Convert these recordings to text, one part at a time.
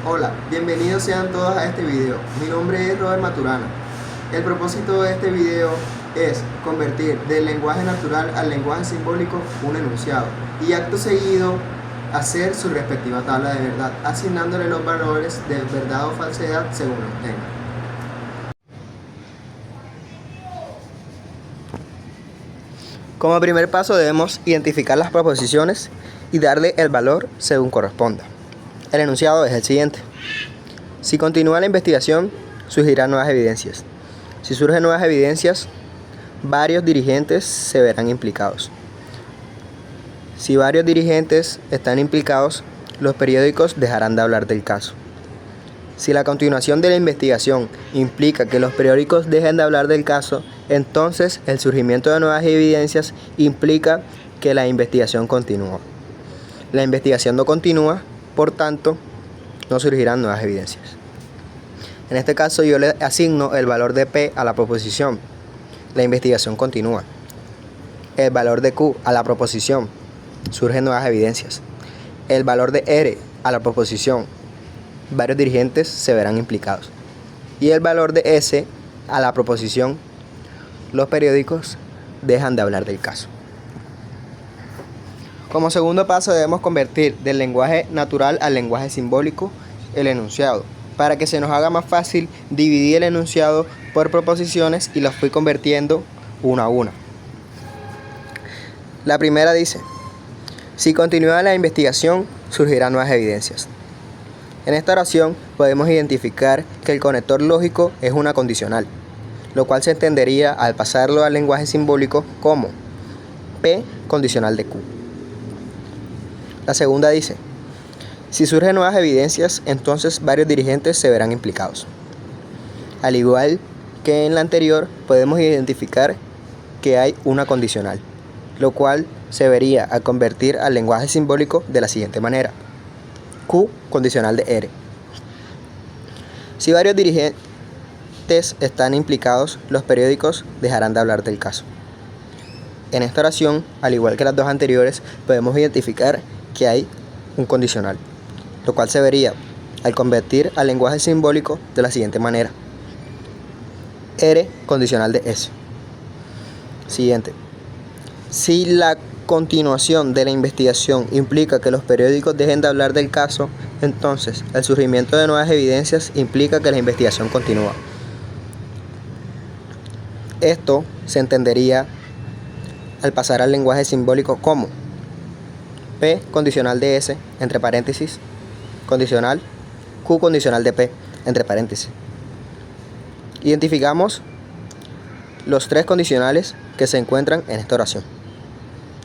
Hola, bienvenidos sean todos a este video. Mi nombre es Robert Maturana. El propósito de este video es convertir del lenguaje natural al lenguaje simbólico un enunciado y acto seguido hacer su respectiva tabla de verdad, asignándole los valores de verdad o falsedad según los tenga. Como primer paso debemos identificar las proposiciones y darle el valor según corresponda. El enunciado es el siguiente. Si continúa la investigación, surgirán nuevas evidencias. Si surgen nuevas evidencias, varios dirigentes se verán implicados. Si varios dirigentes están implicados, los periódicos dejarán de hablar del caso. Si la continuación de la investigación implica que los periódicos dejen de hablar del caso, entonces el surgimiento de nuevas evidencias implica que la investigación continúa. La investigación no continúa, por tanto, no surgirán nuevas evidencias. En este caso yo le asigno el valor de P a la proposición. La investigación continúa. El valor de Q a la proposición. Surgen nuevas evidencias. El valor de R a la proposición. Varios dirigentes se verán implicados. Y el valor de S a la proposición. Los periódicos dejan de hablar del caso. Como segundo paso debemos convertir del lenguaje natural al lenguaje simbólico el enunciado, para que se nos haga más fácil dividir el enunciado por proposiciones y los fui convirtiendo una a una. La primera dice: si continúa la investigación, surgirán nuevas evidencias. En esta oración podemos identificar que el conector lógico es una condicional, lo cual se entendería al pasarlo al lenguaje simbólico como P condicional de Q. La segunda dice: si surgen nuevas evidencias, entonces varios dirigentes se verán implicados. Al igual que en la anterior, podemos identificar que hay una condicional, lo cual se vería al convertir al lenguaje simbólico de la siguiente manera: Q condicional de R. Si varios dirigentes están implicados, los periódicos dejarán de hablar del caso. En esta oración, al igual que las dos anteriores, podemos identificar que hay un condicional, lo cual se vería al convertir al lenguaje simbólico de la siguiente manera: R condicional de S. Siguiente. Si la continuación de la investigación implica que los periódicos dejen de hablar del caso, entonces el surgimiento de nuevas evidencias implica que la investigación continúa. Esto se entendería al pasar al lenguaje simbólico como P condicional de S, entre paréntesis, condicional, Q condicional de P, entre paréntesis. Identificamos los tres condicionales que se encuentran en esta oración.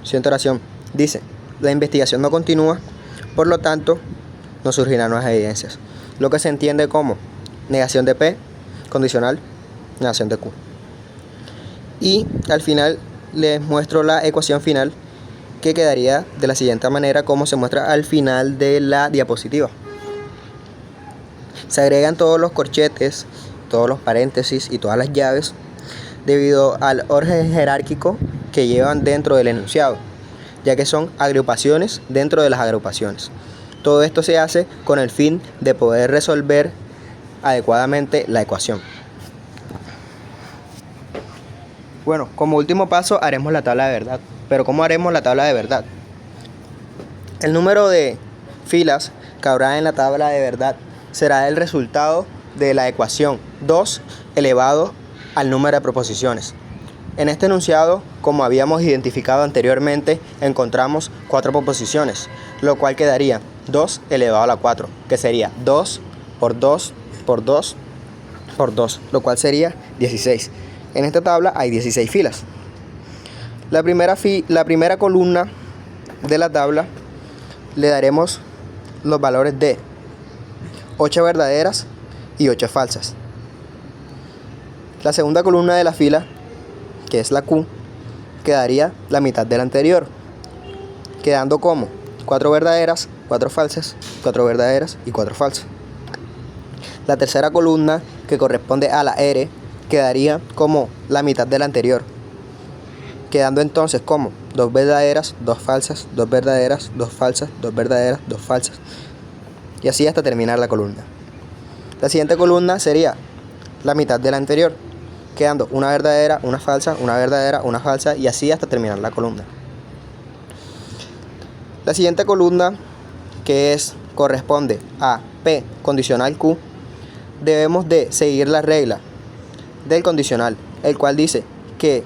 Siguiente oración dice: la investigación no continúa, por lo tanto, no surgirán nuevas evidencias, lo que se entiende como negación de P, condicional, negación de Q. Y al final les muestro la ecuación final, que quedaría de la siguiente manera como se muestra al final de la diapositiva. Se agregan todos los corchetes, todos los paréntesis y todas las llaves debido al orden jerárquico que llevan dentro del enunciado, ya que son agrupaciones dentro de las agrupaciones. Todo esto se hace con el fin de poder resolver adecuadamente la ecuación. Bueno, como último paso haremos la tabla de verdad. Pero ¿cómo haremos la tabla de verdad? El número de filas que habrá en la tabla de verdad será el resultado de la ecuación 2 elevado al número de proposiciones. En este enunciado, como habíamos identificado anteriormente, encontramos 4 proposiciones, lo cual quedaría 2 elevado a la 4, que sería 2 por 2 por 2 por 2, lo cual sería 16. En esta tabla hay 16 filas. La primera columna de la tabla le daremos los valores de 8 verdaderas y 8 falsas. La segunda columna de la fila, que es la Q, quedaría la mitad de la anterior, quedando como 4 verdaderas, 4 falsas, 4 verdaderas y 4 falsas. La tercera columna, que corresponde a la R, quedaría como la mitad de la anterior, quedando entonces como 2 verdaderas, 2 falsas, 2 verdaderas, 2 falsas, 2 verdaderas, 2 falsas. y así hasta terminar la columna. La siguiente columna sería la mitad de la anterior, quedando una verdadera, una falsa, una verdadera, una falsa y así hasta terminar la columna. La siguiente columna, que corresponde a P condicional Q, debemos de seguir la regla del condicional, el cual dice que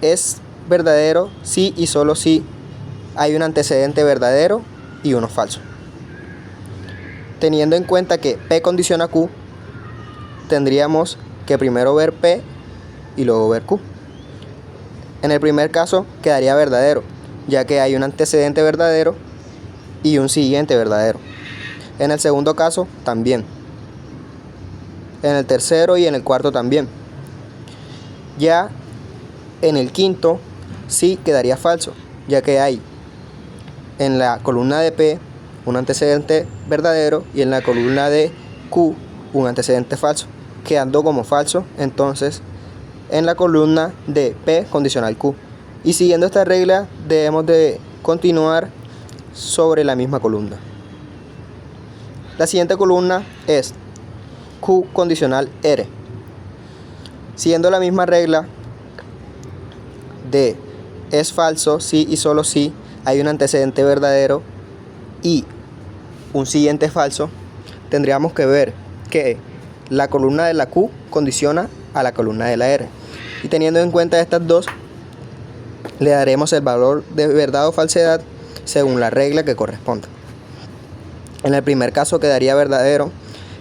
es verdadero si y solo si hay un antecedente verdadero y uno falso. Teniendo en cuenta que P condiciona Q, tendríamos que primero ver P y luego ver Q. En el primer caso quedaría verdadero, ya que hay un antecedente verdadero y un siguiente verdadero. En el segundo caso también. En el tercero y en el cuarto también. Ya en el quinto sí quedaría falso, ya que hay en la columna de P un antecedente verdadero y en la columna de Q un antecedente falso, quedando como falso entonces en la columna de P condicional Q. Y siguiendo esta regla debemos de continuar sobre la misma columna. La siguiente columna es Q condicional R. Siguiendo la misma regla de es falso si y solo si hay un antecedente verdadero y un siguiente falso, tendríamos que ver que la columna de la Q condiciona a la columna de la R. Y teniendo en cuenta estas dos, le daremos el valor de verdad o falsedad según la regla que corresponda. En el primer caso quedaría verdadero,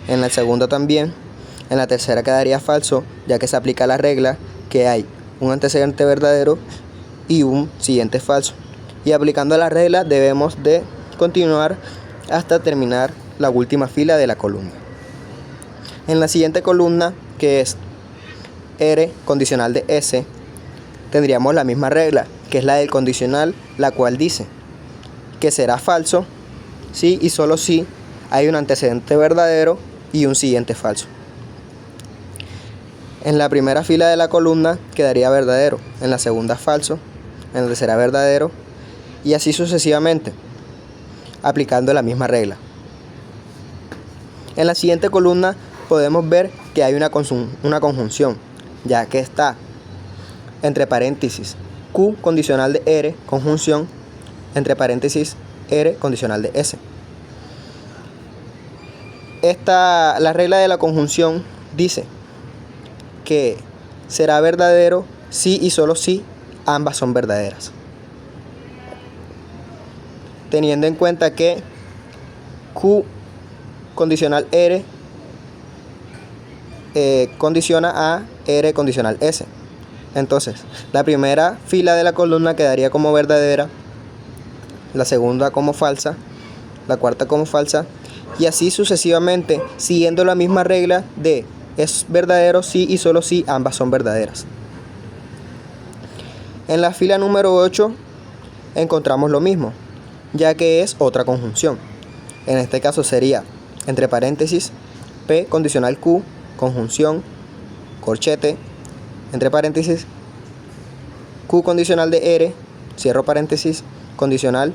en el segundo también, en la tercera quedaría falso, ya que se aplica la regla que hay un antecedente verdadero y un siguiente falso. Y aplicando la regla debemos de continuar hasta terminar la última fila de la columna. En la siguiente columna, que es R condicional de S, tendríamos la misma regla, que es la del condicional, la cual dice que será falso si y solo si hay un antecedente verdadero y un siguiente falso. En la primera fila de la columna quedaría verdadero, en la segunda falso, en la tercera verdadero y así sucesivamente, aplicando la misma regla. En la siguiente columna podemos ver que hay una conjunción, ya que está entre paréntesis Q condicional de R, conjunción, entre paréntesis R condicional de S. La regla de la conjunción dice que será verdadero si y solo si ambas son verdaderas. Teniendo en cuenta que Q condicional R condiciona a R condicional S. Entonces, la primera fila de la columna quedaría como verdadera, la segunda como falsa, la cuarta como falsa, y así sucesivamente, siguiendo la misma regla de es verdadero si y solo si ambas son verdaderas. En la fila número 8 encontramos lo mismo, ya que es otra conjunción. En este caso sería entre paréntesis P condicional Q, conjunción, corchete, entre paréntesis Q condicional de R, cierro paréntesis, condicional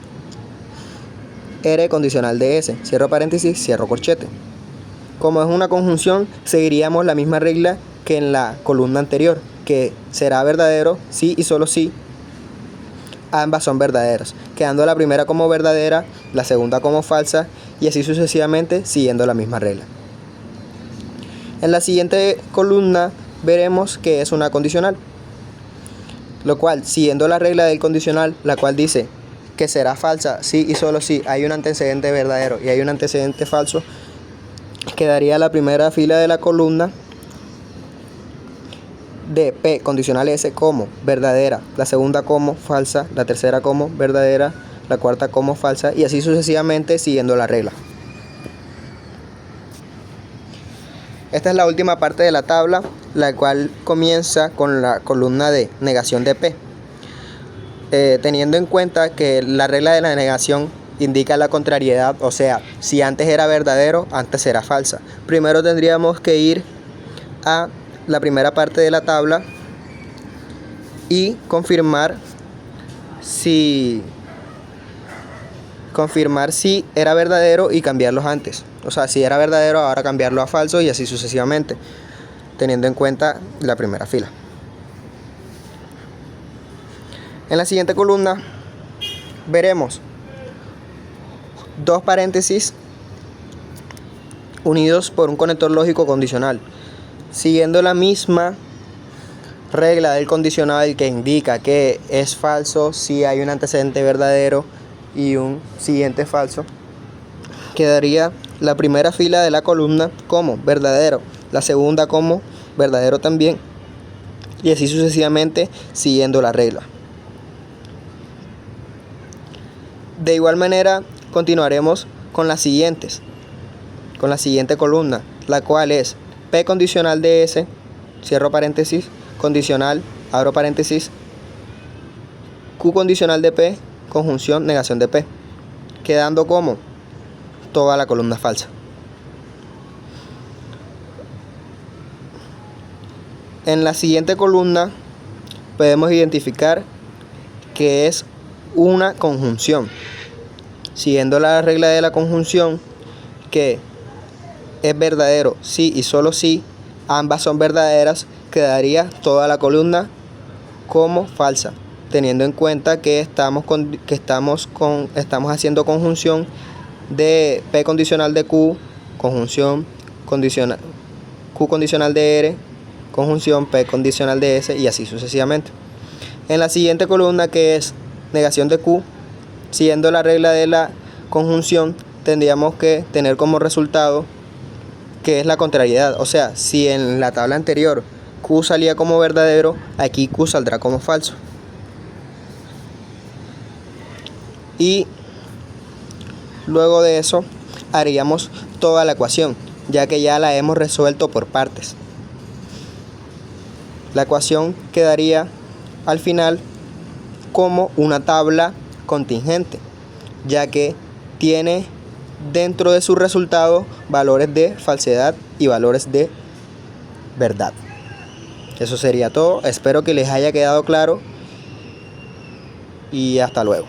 R condicional de S, cierro paréntesis, cierro corchete. Como es una conjunción, seguiríamos la misma regla que en la columna anterior, que será verdadero si y solo si ambas son verdaderas, quedando la primera como verdadera, la segunda como falsa y así sucesivamente siguiendo la misma regla. En la siguiente columna veremos que es una condicional, lo cual, siguiendo la regla del condicional, la cual dice que será falsa si y solo si hay un antecedente verdadero y hay un antecedente falso, quedaría la primera fila de la columna de P condicional S como verdadera, la segunda como falsa, la tercera como verdadera, la cuarta como falsa y así sucesivamente siguiendo la regla. Esta es la última parte de la tabla, la cual comienza con la columna de negación de P. Teniendo en cuenta que la regla de la negación indica la contrariedad, o sea, si antes era verdadero, antes era falsa. Primero tendríamos que ir a la primera parte de la tabla y confirmar si confirmar si era verdadero y cambiarlos antes. O sea, si era verdadero, ahora cambiarlo a falso y así sucesivamente, teniendo en cuenta la primera fila. En la siguiente columna veremos dos paréntesis unidos por un conector lógico condicional, siguiendo la misma regla del condicional que indica que es falso si hay un antecedente verdadero y un siguiente falso. Quedaría la primera fila de la columna como verdadero, la segunda como verdadero también, y así sucesivamente siguiendo la regla. De igual manera continuaremos con las siguientes, con la siguiente columna, la cual es P condicional de S, cierro paréntesis, condicional, abro paréntesis, Q condicional de P, conjunción, negación de P, quedando como toda la columna falsa. En la siguiente columna podemos identificar que es una conjunción, siguiendo la regla de la conjunción, que es verdadero si y solo si ambas son verdaderas, quedaría toda la columna como falsa, teniendo en cuenta que estamos haciendo conjunción de P condicional de Q, conjunción condicional, Q condicional de R, conjunción P condicional de S, y así sucesivamente. En la siguiente columna, que es negación de Q, siguiendo la regla de la conjunción, tendríamos que tener como resultado que es la contrariedad. O sea, si en la tabla anterior Q salía como verdadero, aquí Q saldrá como falso. Y luego de eso haríamos toda la ecuación, ya que ya la hemos resuelto por partes. La ecuación quedaría al final como una tabla contingente, ya que tiene dentro de su resultado valores de falsedad y valores de verdad. Eso sería todo. Espero que les haya quedado claro y hasta luego.